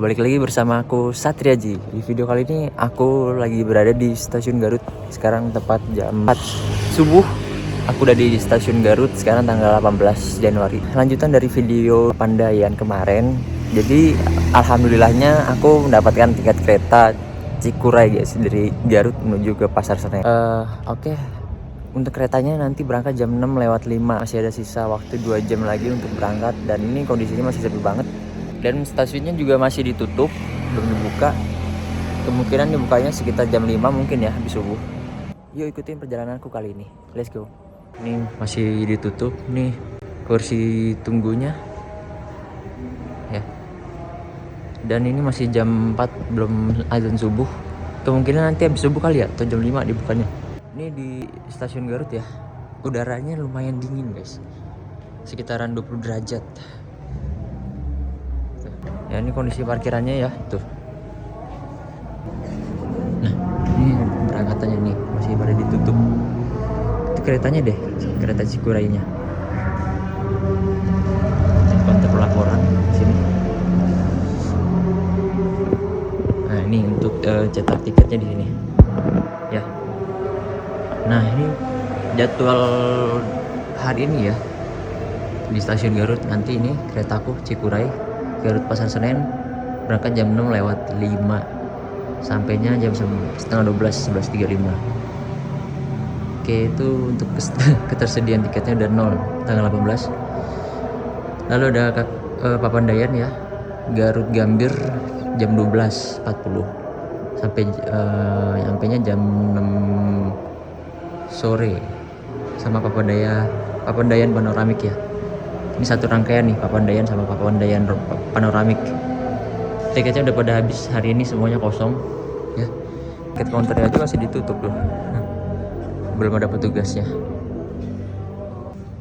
balik lagi bersama aku Satriaji. Di video kali ini aku lagi berada di stasiun Garut. Sekarang tepat jam 4 subuh. Aku udah di stasiun Garut sekarang tanggal 18 Januari. Lanjutan dari video Pandayan kemarin. Jadi alhamdulillahnya aku mendapatkan tiket kereta Cikuray guys, dari Garut menuju ke Pasar Senen. Oke. Untuk keretanya nanti berangkat jam 6:05. Masih ada sisa waktu 2 jam lagi untuk berangkat. Dan ini kondisinya masih sepi banget. Dan stasiunnya juga masih ditutup, belum dibuka. Kemungkinan dibukanya sekitar jam 5 mungkin ya, habis subuh. Yuk ikutin perjalananku kali ini. Let's go. Ini masih ditutup nih kursi tunggunya. Ya. Dan ini masih jam 4, belum azan subuh. Kemungkinan nanti habis subuh kali ya, atau jam 5 dibukanya. Ini di stasiun Garut ya. Udaranya lumayan dingin, guys. Sekitaran 20 derajat. Ya, ini kondisi parkirannya ya, tuh. Nah, ini berangkatannya nih masih pada ditutup. Itu keretanya deh, kereta Cikuraynya. Konter laporan di sini. Nah, ini untuk cetak tiketnya di sini. Ya. Nah, ini jadwal hari ini ya. Di stasiun Garut nanti ini keretaku Cikuray Garut Pasar Senen berangkat jam 6:05, sampainya jam setengah 12, 11:35. Oke, itu untuk ketersediaan tiketnya udah 0 tanggal 18. Lalu ada Papandayan ya, Garut Gambir jam 12:40 sampai sampainya jam 6 sore. Sama Papandayan Panoramik ya. Ini satu rangkaian nih, Papandayan sama Papandayan Panoramik. Tiketnya udah pada habis hari ini, semuanya kosong ya. Tiket counternya aja masih ditutup loh. Belum ada petugasnya.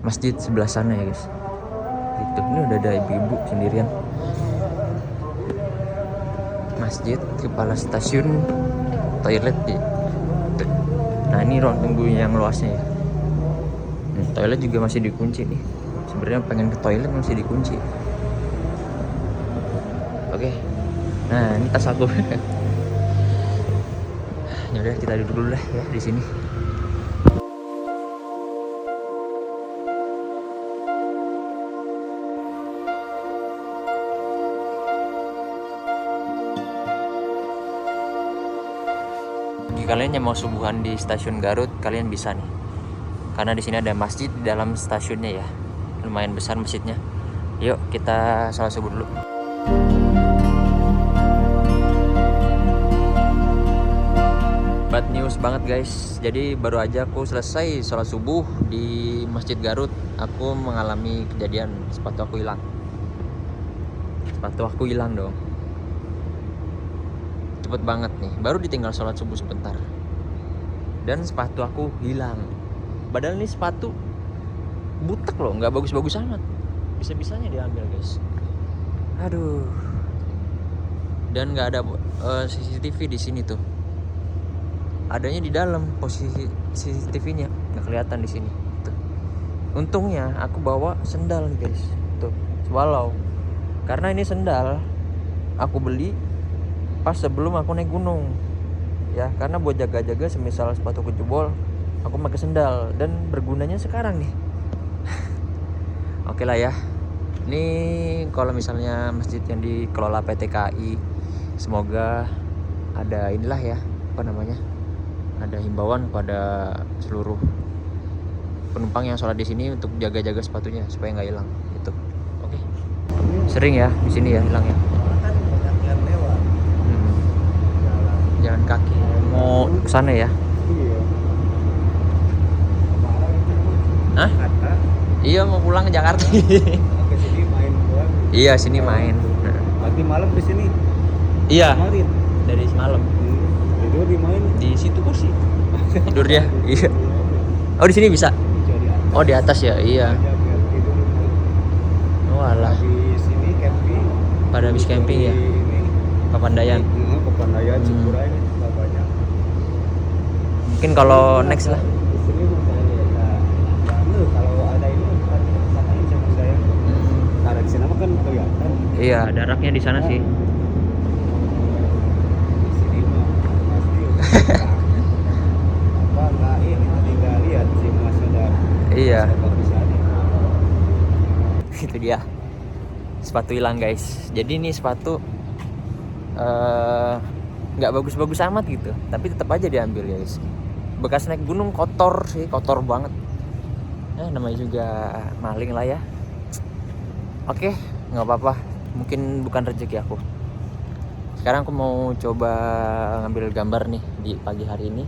Masjid sebelah sana ya guys. Itu ini udah ada ibu-ibu sendirian. Masjid, kepala stasiun, toilet ya. Nah, ini ruang tunggu yang luasnya ya. Toilet juga masih dikunci nih. Sebenarnya pengen ke toilet masih dikunci. Oke. Nah, ini tas aku. Ya udah, kita duduk dulu lah ya di sini. Bagi kalian yang mau subuhan di stasiun Garut, kalian bisa nih. Karena di sini ada masjid di dalam stasiunnya ya. Lumayan besar masjidnya. Yuk kita sholat subuh dulu. Bad news banget guys. Jadi baru aja aku selesai sholat subuh di Masjid Garut, aku mengalami kejadian sepatu aku hilang. Sepatu aku hilang dong. Cepet banget nih. Baru ditinggal sholat subuh sebentar. Dan sepatu aku hilang. Padahal ini sepatu butek loh, nggak bagus-bagus amat. Bisa-bisanya diambil guys. Aduh. Dan nggak ada CCTV di sini tuh. Adanya di dalam posisi CCTV-nya, nggak kelihatan di sini. Tuh. Untungnya aku bawa sendal nih guys. Tuh, walau karena ini sendal aku beli pas sebelum aku naik gunung. Ya, karena buat jaga-jaga semisal sepatu aku jebol, aku pakai sendal dan bergunanya sekarang nih. Oke lah ya. Ini kalau misalnya masjid yang dikelola PT KAI, semoga ada inilah ya, apa namanya? Ada himbauan kepada seluruh penumpang yang sholat di sini untuk jaga-jaga sepatunya supaya nggak hilang gitu. Oke. Sering ya di sini ya hilang ya. Jalan kaki mau ke sana ya. Hah? Iya, mau pulang ke Jakarta. Ke sini main doang. Iya, sini main. Berarti malam ke sini. Iya. Kemarin Dari semalam. tidur di main. Di situ kursi. Tidur ya. Iya. Oh, di sini bisa. Oh, di atas ya. Iya. Oh, alah. Di sini camping. Pada habis camping ya. Papandayan. Papandayan Cikuray ini nggak banyak. Mungkin kalau next lah. Di sini kalau ada ini sampaikan sama saya. Karena di sana kan kelihatan. Iya, ada raknya di sana sih. Iya. Seragam di sana. Itu dia. Sepatu hilang guys. Jadi ini sepatu nggak bagus-bagus amat gitu, tapi tetap aja diambil guys. Bekas naik gunung, kotor sih, kotor banget. Namanya juga maling lah ya. Oke, nggak apa-apa. Mungkin bukan rezeki aku. Sekarang aku mau coba ngambil gambar nih di pagi hari ini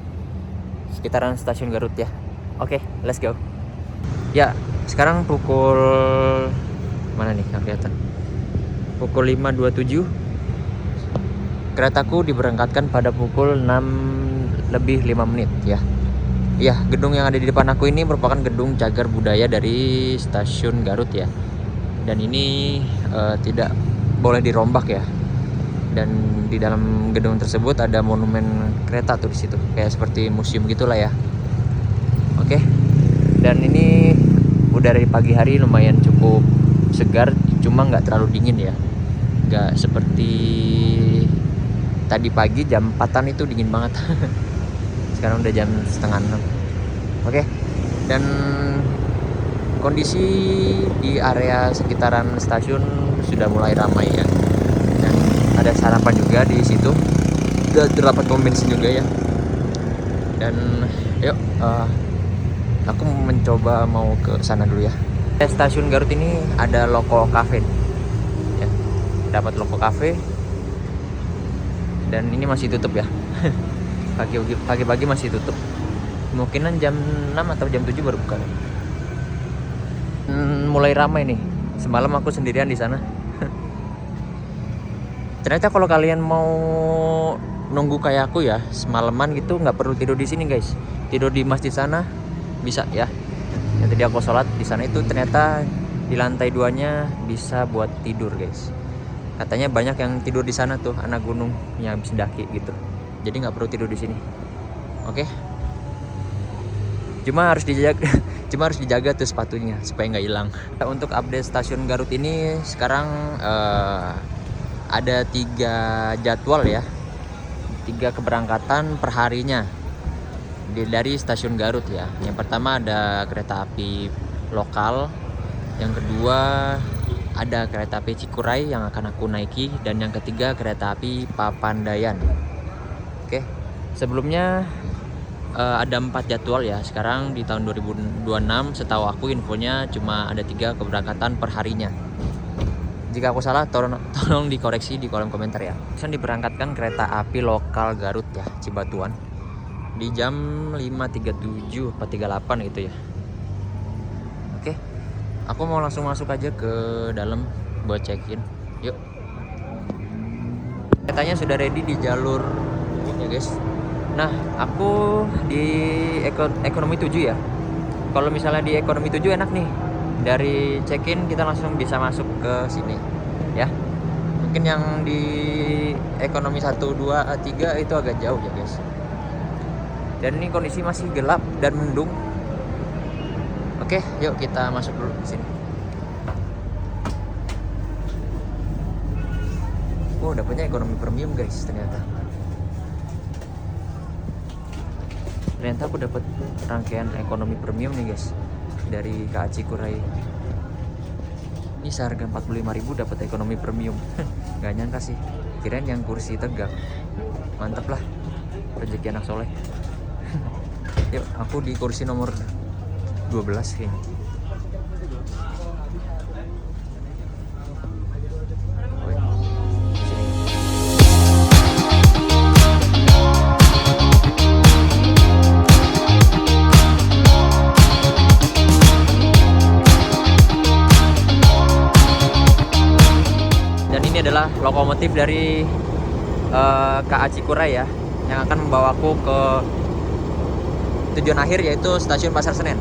sekitaran stasiun Garut ya. Oke, let's go. Ya, sekarang pukul mana nih yang kelihatan? Pukul 5.27. Keretaku diberangkatkan pada pukul 6:05 ya. Iya, gedung yang ada di depan aku ini merupakan gedung cagar budaya dari stasiun Garut ya. Dan ini tidak boleh dirombak ya. Dan di dalam gedung tersebut ada monumen kereta tuh di situ, kayak seperti museum gitulah ya. Oke. Dan ini udara di pagi hari lumayan cukup segar, cuma nggak terlalu dingin ya. Nggak seperti tadi pagi jam 4-an itu dingin banget. Sekarang udah jam 5:30. Oke. Dan kondisi di area sekitaran stasiun sudah mulai ramai ya. Dan ada sarapan juga di situ. Udah terdapat pom bensin juga ya. Dan yuk, aku mencoba mau ke sana dulu ya. Stasiun Garut ini ada Loko Cafe. Ya, dapat Loko Cafe. Dan ini masih tutup ya. Pagi-pagi masih tutup. Kemungkinan jam 6 atau jam 7 baru buka. Mulai ramai nih. Semalam aku sendirian di sana. Ternyata kalau kalian mau nunggu kayak aku ya, semalaman gitu, nggak perlu tidur di sini guys. Tidur di masjid sana bisa ya. Yang tadi aku sholat di sana itu ternyata di lantai 2-nya bisa buat tidur guys. Katanya banyak yang tidur di sana tuh, anak gunung yang habis daki gitu. Jadi nggak perlu tidur di sini. Oke. Cuma harus dijaga tuh sepatunya supaya nggak hilang. Untuk update stasiun Garut ini sekarang ada 3 jadwal ya, 3 keberangkatan per harinya dari stasiun Garut ya. Yang pertama ada kereta api lokal, yang kedua ada kereta api Cikuray yang akan aku naiki, dan yang ketiga kereta api Papandayan. Oke, sebelumnya ada 4 jadwal ya. Sekarang di tahun 2026 setahu aku infonya cuma ada 3 keberangkatan per harinya. Jika aku salah tolong dikoreksi di kolom komentar ya. Sekarang diberangkatkan kereta api lokal Garut ya, Cibatuan, di jam 5.37 atau 38 gitu ya. Oke, aku mau langsung masuk aja ke dalam buat check-in. Yuk. Keretanya sudah ready di jalur ya guys. Nah, aku di ekonomi 7 ya. Kalau misalnya di ekonomi 7 enak nih. Dari check-in kita langsung bisa masuk ke sini ya. Mungkin yang di ekonomi 1, 2, 3 itu agak jauh ya guys. Dan ini kondisi masih gelap dan mendung. Oke, yuk kita masuk dulu ke sini. Oh, dapatnya ekonomi premium guys ternyata. Ternyata aku dapat rangkaian ekonomi premium nih guys dari KA Cikuray. Ini seharga 45.000 dapat ekonomi premium. Gak nyangka sih. Kirain yang kursi tegak. Mantap lah. Rezeki anak soleh. Yuk, aku di kursi nomor 12 kayaknya. Adalah lokomotif dari KA Cikuray ya, yang akan membawaku ke tujuan akhir yaitu stasiun Pasar Senen.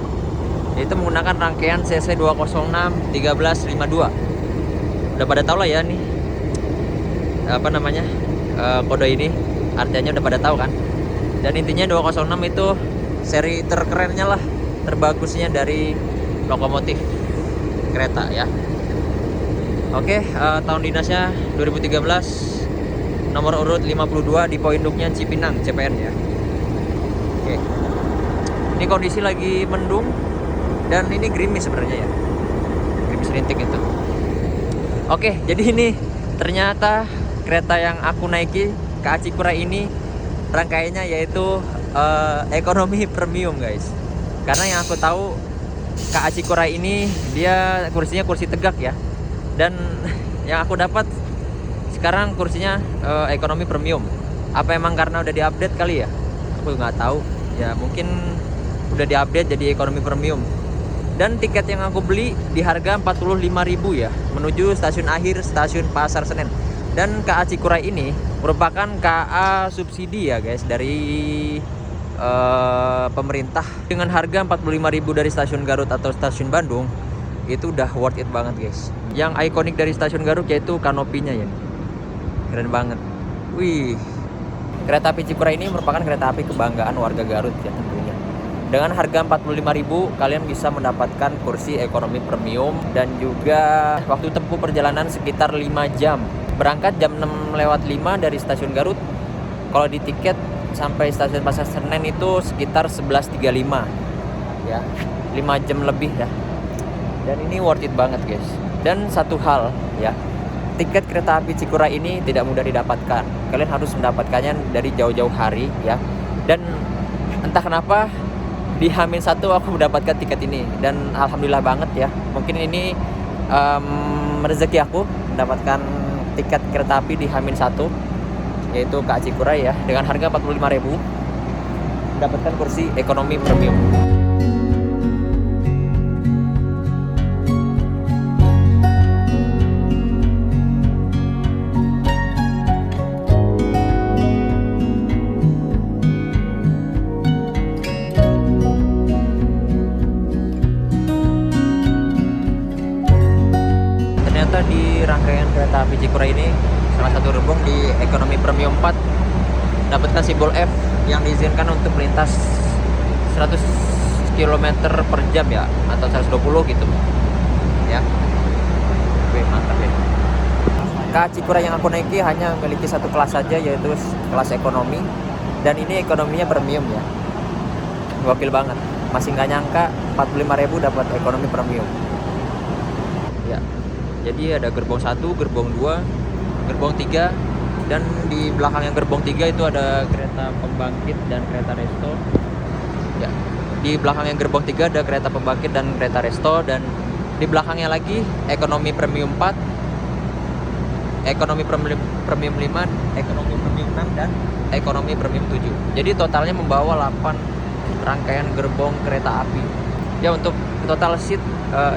Yaitu menggunakan rangkaian CC 206 1352. Udah pada tahu lah ya nih apa namanya kode ini, artinya udah pada tahu kan. Dan intinya 206 itu seri terkerennya lah, terbagusnya dari lokomotif kereta ya. Oke, tahun dinasnya 2013, nomor urut 52, di induknya Cipinang, CPN ya. Oke. Ini kondisi lagi mendung Dan ini gerimis sebenarnya ya, gerimis rintik itu. Oke, jadi ini ternyata kereta yang aku naiki KA Cikura ini rangkaiannya yaitu ekonomi premium guys. Karena yang aku tahu KA Cikura ini dia kursinya kursi tegak ya. Dan yang aku dapat sekarang kursinya ekonomi premium. Apa emang karena udah diupdate kali ya? Aku nggak tahu. Ya mungkin udah diupdate jadi ekonomi premium. Dan tiket yang aku beli di harga 45.000 ya, menuju stasiun akhir stasiun Pasar Senen. Dan KA Cikura ini merupakan KA subsidi ya guys dari pemerintah. Dengan harga 45.000 dari stasiun Garut atau stasiun Bandung, itu udah worth it banget guys. Yang ikonik dari stasiun Garut yaitu kanopinya ya, keren banget. Wih, kereta api Cikura ini merupakan kereta api kebanggaan warga Garut ya tentunya. Dengan harga 45.000 kalian bisa mendapatkan kursi ekonomi premium dan juga waktu tempuh perjalanan sekitar 5 jam. Berangkat jam 6:05 dari stasiun Garut. Kalau di tiket sampai stasiun Pasar Senen itu sekitar 11.35 ya, 5 jam lebih ya. Dan ini worth it banget guys. Dan satu hal ya, tiket kereta api Cikura ini tidak mudah didapatkan. Kalian harus mendapatkannya dari jauh-jauh hari ya. Dan entah kenapa di H-1 aku mendapatkan tiket ini dan alhamdulillah banget ya. Mungkin ini rezeki aku mendapatkan tiket kereta api di H-1 yaitu KA Cikura ya, dengan harga 45.000 mendapatkan kursi ekonomi premium. Di rangkaian kereta api Cikura ini salah satu gerbong di ekonomi premium 4 dapatkan simbol F yang diizinkan untuk melintas 100 km per jam ya, atau 120 gitu ya. Oke, mantap ya. KA Cikura yang aku naiki hanya memiliki satu kelas saja, yaitu kelas ekonomi, dan ini ekonominya premium ya. Gokil banget, masih nggak nyangka 45.000 dapat ekonomi premium ya. Jadi ada gerbong 1, gerbong 2, gerbong 3, dan di belakangnya gerbong 3 itu ada kereta pembangkit dan kereta resto. Ya, di belakangnya gerbong 3 ada kereta pembangkit dan kereta resto, dan di belakangnya lagi ekonomi premium 4, ekonomi premium 5, ekonomi premium 6, dan ekonomi premium 7. Jadi totalnya membawa 8 rangkaian gerbong kereta api. Ya, untuk total seat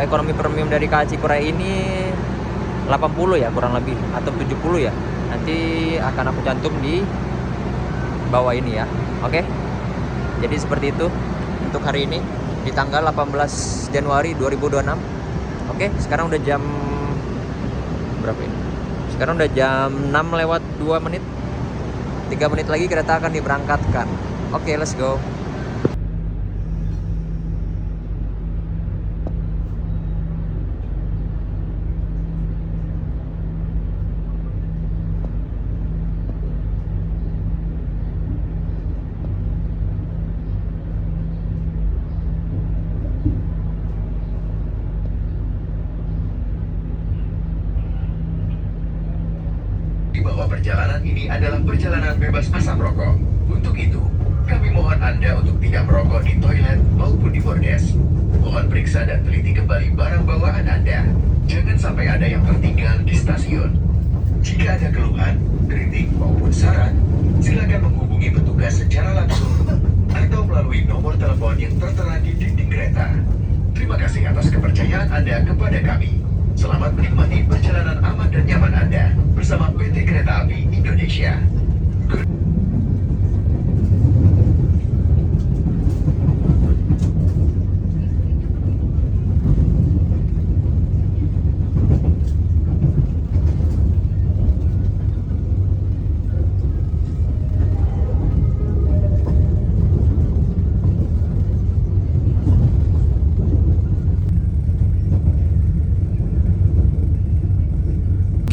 ekonomi premium dari KA Cikura ini 80 ya kurang lebih, atau 70 ya. Nanti akan aku cantum di bawah ini ya. Oke. Jadi seperti itu untuk hari ini di tanggal 18 Januari 2026. Oke, sekarang udah jam berapa ini? Sekarang udah jam 6:02. 3 menit lagi kereta akan diberangkatkan. Oke, let's go. Bahwa perjalanan ini adalah perjalanan bebas asap rokok. Untuk itu, kami mohon Anda untuk tidak merokok di toilet maupun di bordes. Mohon periksa dan teliti kembali barang bawaan Anda. Jangan sampai ada yang tertinggal di stasiun. Jika ada keluhan, kritik maupun saran, silakan menghubungi petugas secara langsung atau melalui nomor telepon yang tertera di dinding kereta. Terima kasih atas kepercayaan Anda kepada kami. Selamat menikmati perjalanan aman dan nyaman Anda bersama PT Kereta Api Indonesia.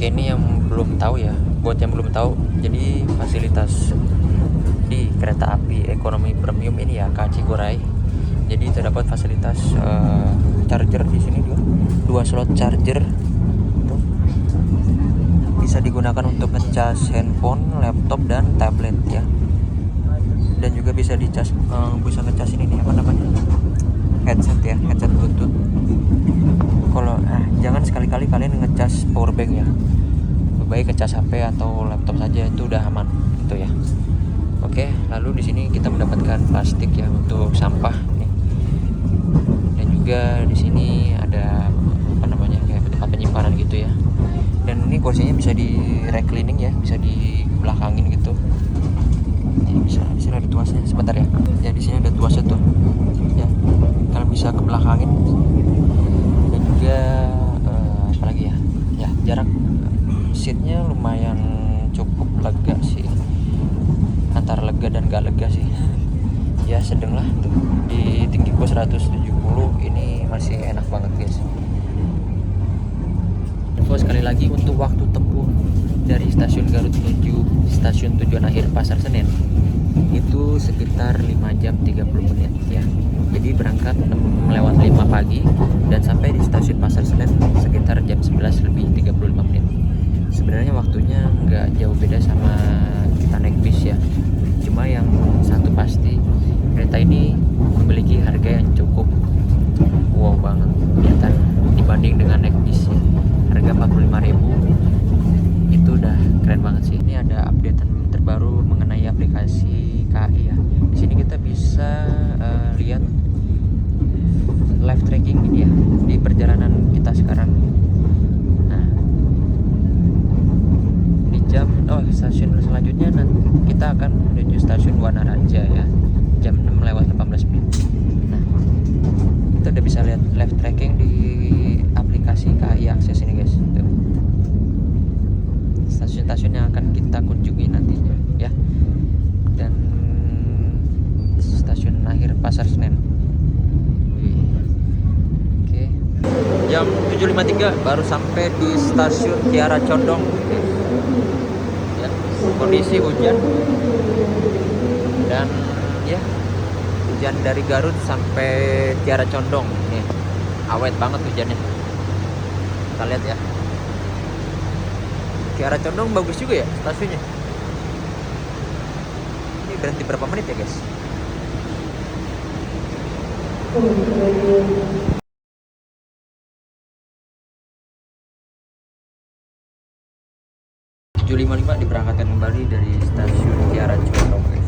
Ini yang belum tahu ya, buat yang belum tahu, jadi fasilitas di kereta api ekonomi premium ini ya KA Cikura Jadi terdapat fasilitas charger di sini juga, 2 slot charger. Tuh. Bisa digunakan untuk ngecas handphone, laptop dan tablet ya. Dan juga bisa dicas, bisa ngecas ini nih apa namanya, headset ya, headset bluetooth. Kalau jangan sekali-kali kalian ngecas powerbank ya, lebih baik ngecas HP atau laptop saja, itu udah aman gitu ya. Oke, lalu di sini kita mendapatkan plastik ya untuk sampah nih. Dan juga di sini ada apa namanya, kayak tempat penyimpanan gitu ya. Dan ini kursinya bisa di reclining ya, bisa dibelakangin gitu. Bisa di sini ada tuasnya, sebentar ya. Ya di sini ada tuasnya tuh. Ya, kalian bisa ke belakangin. Dan juga apalagi ya? Ya, jarak seatnya lumayan cukup lega sih. Antara lega dan gak lega sih. Ya sedang lah tuh. Di tinggiku 170 ini masih enak banget guys. Info sekali lagi untuk waktu tempuh dari stasiun Garut menuju stasiun tujuan akhir Pasar Senen itu sekitar 5 jam 30 menit ya. Jadi berangkat 6:05 pagi dan sampai di stasiun Pasar Senen sekitar jam 11 lebih 35 menit. Sebenarnya waktunya nggak jauh beda sama kita naik bis ya. Cuma yang satu pasti, kereta ini memiliki harga yang cukup wow banget ya, dibanding dengan naik bis ya. Harga 45.000 itu udah keren banget sih. Ini ada updatean terbaru mengenai aplikasi KAI ya. Di sini kita bisa lihat live tracking ini ya di perjalanan kita sekarang. Nah, di stasiun selanjutnya nanti kita akan menuju stasiun Wanaraja ya, jam 6:18 menit. Nah, kita udah bisa lihat live tracking di aplikasi KAI Akses ini guys. Tuh. Stasiun-stasiun yang akan kita kunjungi nantinya ya. Dan stasiun akhir Pasar Senen. Oke. Jam 7.53 baru sampai di stasiun Kiara Condong. Ya, kondisi hujan. Dan ya, hujan dari Garut sampai Kiara Condong nih. Awet banget hujannya. Kita lihat ya. Kiara Condong bagus juga ya stasiunnya. Ini berhenti berapa menit ya guys? Tujuh 7.55 diberangkatkan kembali dari stasiun Kiara Condong guys.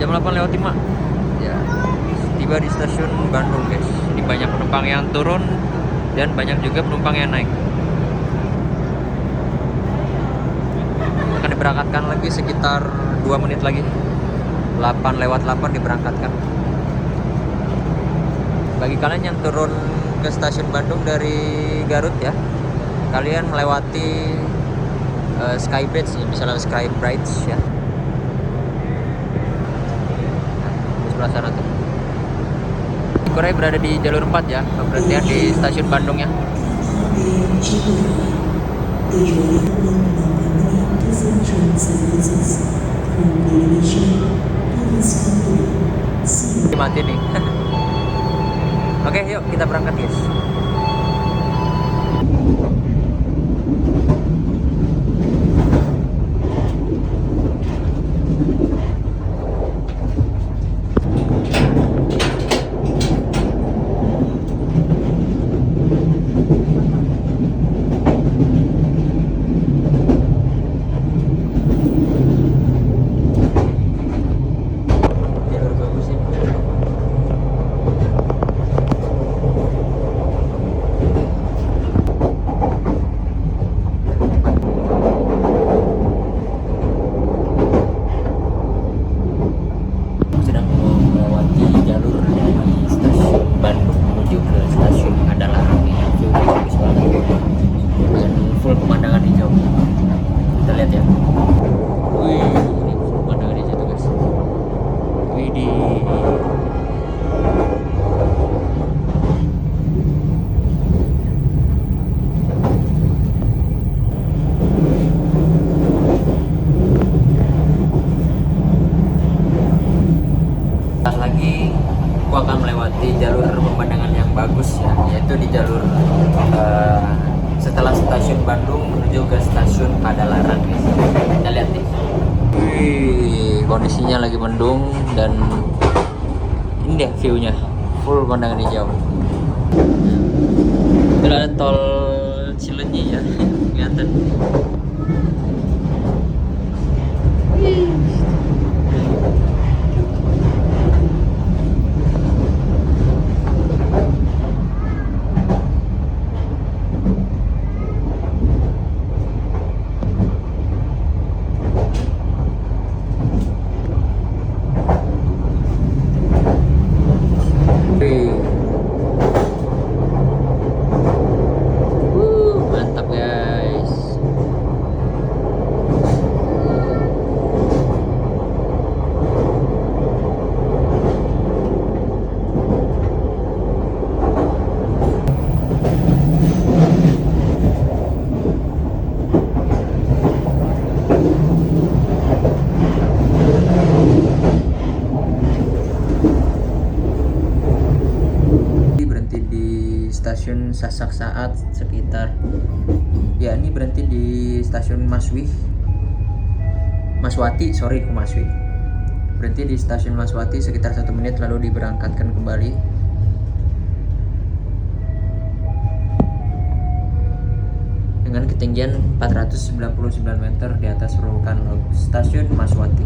Jam 8:05 ya, tiba di stasiun Bandung guys. Ini banyak penumpang yang turun dan banyak juga penumpang yang naik. Akan diberangkatkan lagi sekitar 2 menit lagi. 8:08 diberangkatkan. Bagi kalian yang turun ke stasiun Bandung dari Garut ya, kalian melewati Skybridge, misalnya Skybridge ya. Sebelah sana tuh. Korea berada di jalur 4 ya, pemberhentian di stasiun Bandung ya. Mati nih. Oke, yuk kita berangkat guys. Jalur bagus sih. Sedang melewati jalur dari stasiun Bandung menuju ke stasiun Padalarang ini. Bagus banget. Dan full pemandangan hijau. Kita lihat ya. Wih, ini full pemandangan hijau tuh guys. Wih di. Sebentar lagi aku akan melewati jalur pemandangan yang bagus ya, yaitu di jalur setelah stasiun Bandung menuju ke stasiun Padalarang guys. Kita lihat nih. Wih, kondisinya lagi mendung dan ini deh view-nya full pemandangan hijau. Itu ada tol Cileunyi ya, kelihatan. Mantap guys. Berhenti di stasiun Sasak Saat sekitar ya, ini berhenti di stasiun Maswati, berhenti di stasiun Maswati sekitar 1 menit lalu diberangkatkan kembali. Dengan ketinggian 499 meter di atas permukaan laut stasiun Maswati.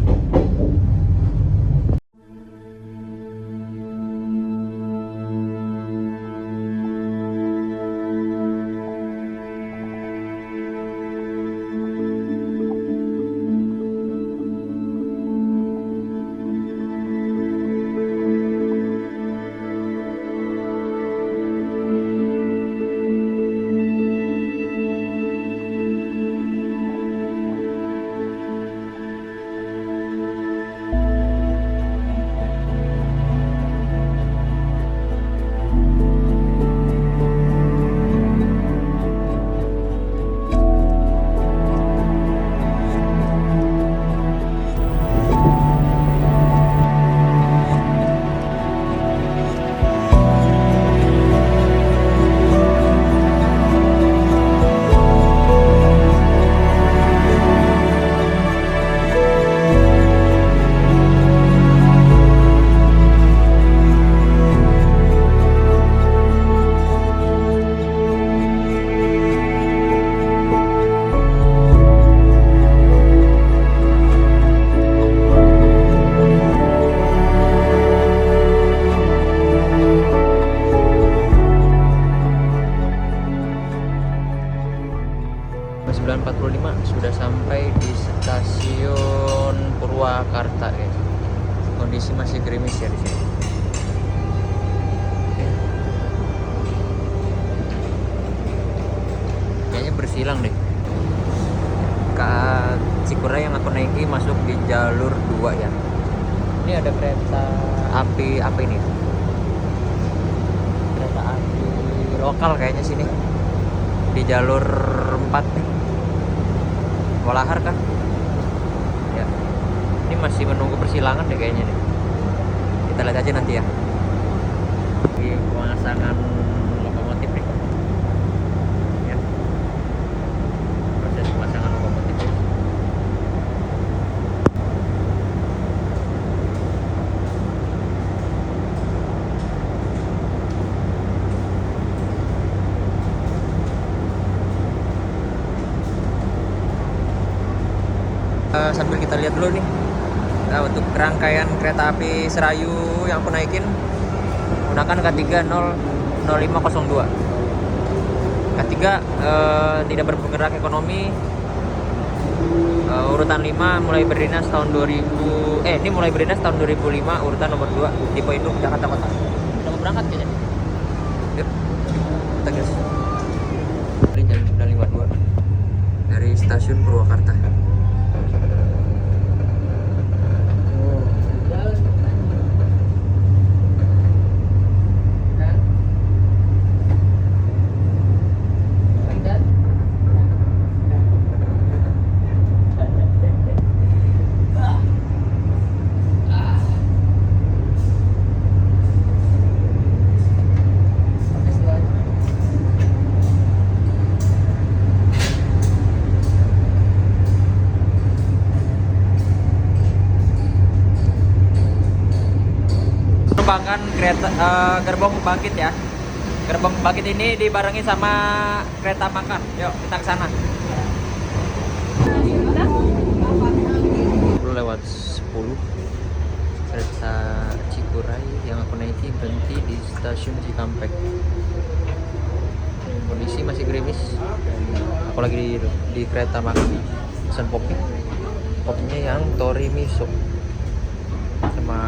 Sudah sampai di stasiun Purwakarta ya. Kondisi masih gerimis ya di sini. Kayaknya bersilang deh. Kak Cikura yang aku naiki masuk di jalur 2 ya. Ini ada kereta api apa ini? Kereta api lokal kayaknya sini. Di jalur 4 nih. Walahar kan? Ya. Ini masih menunggu persilangan deh kayaknya nih. Kita lihat aja nanti ya. Di pemasangan lokomotif nih. Ya. Proses pemasangan lokomotif. Sambil kita lihat dulu nih. Nah, untuk rangkaian kereta api Serayu yang aku naikin menggunakan K3 0502. K3 tidak bergerak ekonomi. Urutan 5 mulai berdinas tahun 2000. Ini mulai berdinas tahun 2005. Urutan nomor 2 tipe induk Jakarta Kota. Udah mau berangkat kayaknya. Yuk. Kita guys. Ini jam 9.52 dari stasiun Purwakarta. Penerbangan kereta gerbong pembangkit ya. Gerbong pembangkit ini dibarengi sama kereta makan. Yuk kita ke sana. 10:10 kereta Cikuray yang aku naiki berhenti di stasiun Cikampek. Kondisi masih gerimis. Aku lagi di kereta makan. Pesan kopinya yang tori miso sama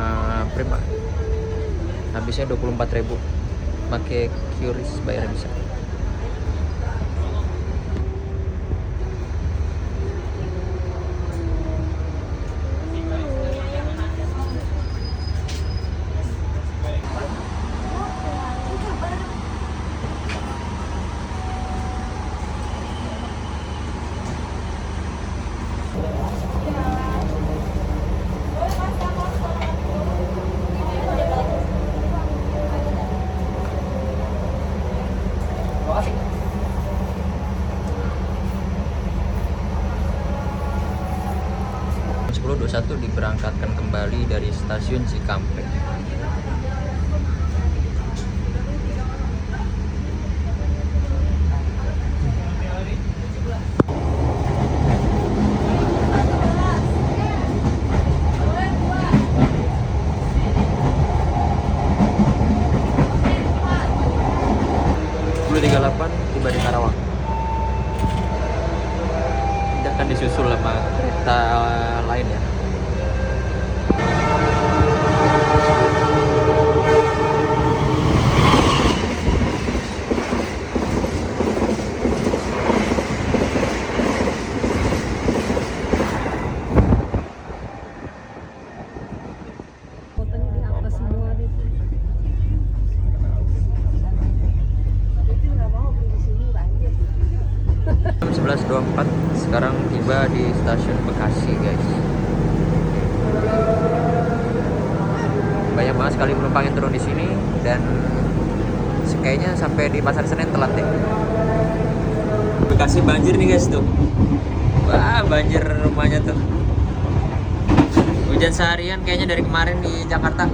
prima. Habisnya 24.000. Pakai QRIS bayar bisa. Jam 10.21 diberangkatkan kembali dari stasiun Cikampek. Tiba di Karawang. Tidak akan disusul sama kereta lain ya. Jam 11.24 sekarang tiba di stasiun Bekasi guys. Banyak banget sekali penumpang yang turun di sini dan kayaknya sampai di Pasar Senen telat deh. Bekasi banjir nih guys tuh. Wah, banjir rumahnya tuh. Hujan seharian kayaknya dari kemarin di Jakarta.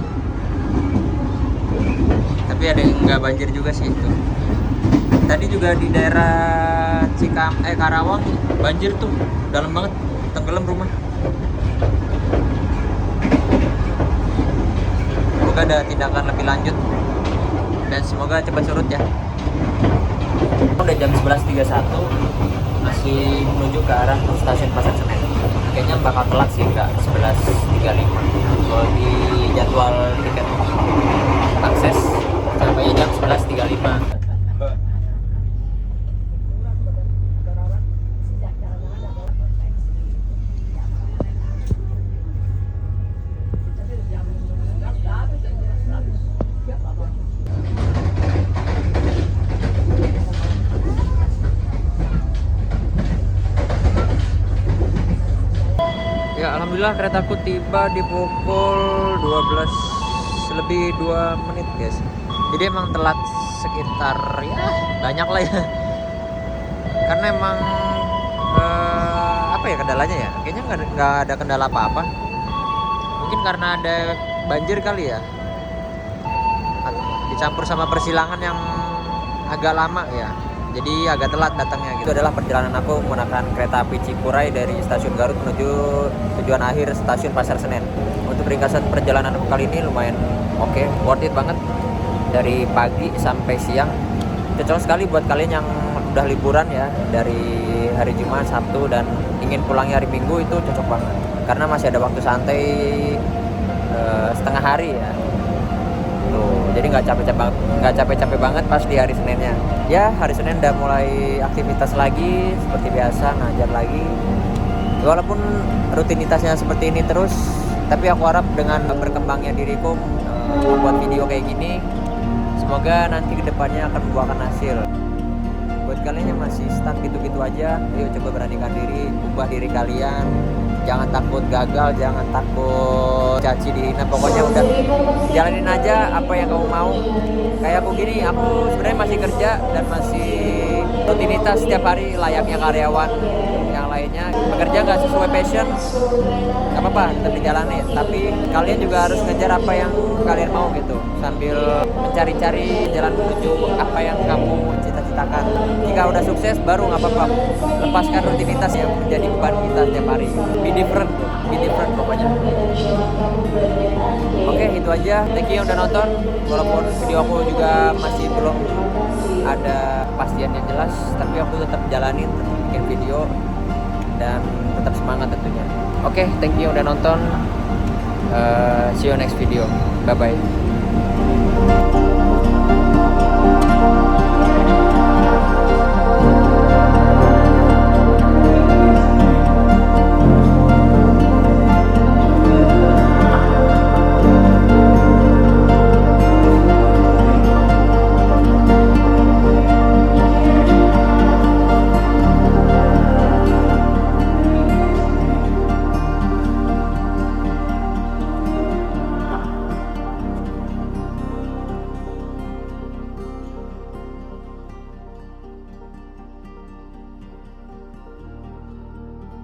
Tapi ada yang nggak banjir juga sih itu. Tadi juga di daerah Karawang banjir tuh, dalam banget, tenggelam rumah. Semoga ada tindakan lebih lanjut dan semoga cepat surut ya. Udah jam 11.31 masih menuju ke arah stasiun Pasar Senen. Kayaknya bakal telat sih, nggak 11.35 kalau di jadwal tiket akses sampai jam 11.35. Ya, alhamdulillah keretaku tiba di pukul 12 lebih 2 menit guys. Di Jadi emang telat sekitar ya banyak lah ya. Karena emang apa ya kendalanya ya? Kayaknya nggak ada kendala apa-apa. Mungkin karena ada banjir kali ya. Dicampur sama persilangan yang agak lama ya. Jadi agak telat datangnya gitu. Itu adalah perjalanan aku menggunakan kereta api Cikuray dari stasiun Garut menuju tujuan akhir stasiun Pasar Senen. Untuk ringkasan perjalanan aku kali ini lumayan oke, worth it banget. Dari pagi sampai siang. Cocok sekali buat kalian yang udah liburan ya, dari hari Jumat, Sabtu dan ingin pulangnya hari Minggu, itu cocok banget. Karena masih ada waktu santai setengah hari ya. Tuh, jadi nggak capek-capek banget pas di hari Seninnya. Ya, hari Senin udah mulai aktivitas lagi seperti biasa, ngajar lagi. Walaupun rutinitasnya seperti ini terus, tapi aku harap dengan berkembangnya diriku membuat video kayak gini, semoga nanti kedepannya akan membuahkan hasil. Buat kalian yang masih stuck gitu-gitu aja, ayo coba beranikan diri, ubah diri kalian. Jangan takut gagal, jangan takut caci dihina. Pokoknya udah jalanin aja apa yang kamu mau. Kayak aku gini, aku sebenarnya masih kerja dan masih rutinitas setiap hari layaknya karyawan yang lainnya. Bekerja nggak sesuai passion, nggak apa-apa, tetap dijalani. Tapi kalian juga harus ngejar apa yang kalian mau gitu, sambil mencari-cari jalan menuju apa yang kamu cita-citakan. Jika udah sukses, baru nggak apa-apa, lepaskan rutinitas yang menjadi beban kita setiap hari. Be different pokoknya. Oke, itu aja. Thank you yang udah nonton. Walaupun video aku juga masih belum ada kepastian yang jelas, tapi aku tetap jalanin, tetap bikin video dan tetap semangat tentunya. Oke, thank you yang udah nonton. See you next video. Bye bye.